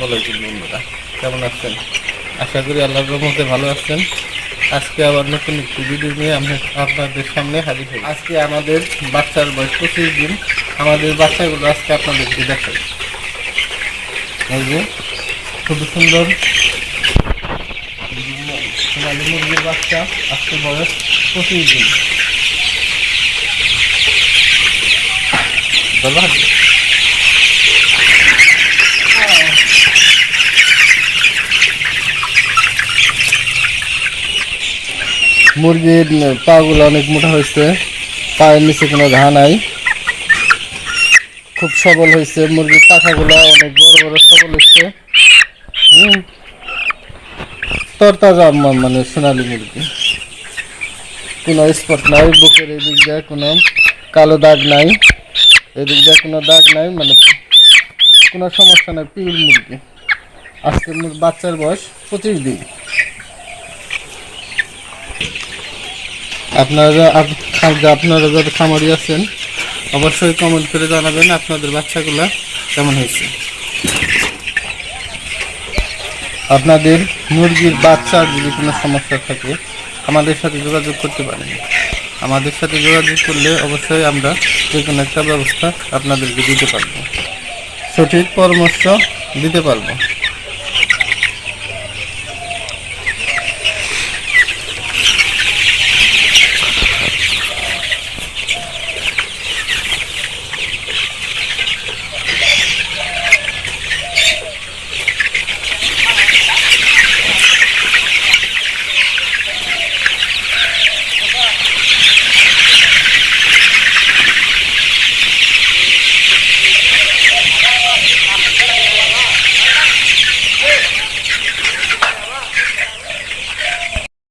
আলাইকুম বন্ধুরা, কেমন আছেন? আশা করি আল্লাহর রহমতে ভালো আছেন। আজকে আবার নতুন একটি ভিডিও নিয়ে আমি আপনাদের সামনে হাজির হই। আজকে আমাদের বাচ্চার বয়স 25 দিন। আমাদের বাচ্চাগুলো আজকে আপনাদেরকে দেখাই। এই যে খুব সুন্দর সোনালী মুরগির বাচ্চা, আজকে বয়স 25 দিন। ভালো আছে? মুরগির পাগুলো অনেক মোটা হয়েছে, পায়ের নিচে কোনো ঘা নাই, খুব সবল হয়েছে। মুরগির পাখাগুলো অনেক বড় বড় সবল হচ্ছে। তরতাজা মানে সোনালী মুরগি, কোনো স্পট নাই, বুকের এই দিক দিয়ে কোনো কালো দাগ নাই, এদিক দিয়ে কোনো দাগ নাই, মানে কোনো সমস্যা নাই, পিওর মুরগি। আজকে বাচ্চার বয়স 25 দিন। আপনারা যারা খামারি আছেন অবশ্যই কমেন্ট করে জানাবেন আপনাদের বাচ্চাগুলা কেমন হয়েছে। আপনাদের মুরগির বাচ্চার যদি কোনো সমস্যা থাকে আমাদের সাথে যোগাযোগ করতে পারেন। আমাদের সাথে যোগাযোগ করলে অবশ্যই আমরা যে কোনো একটা ব্যবস্থা আপনাদেরকে দিতে পারবো, সঠিক পরামর্শ দিতে পারবো।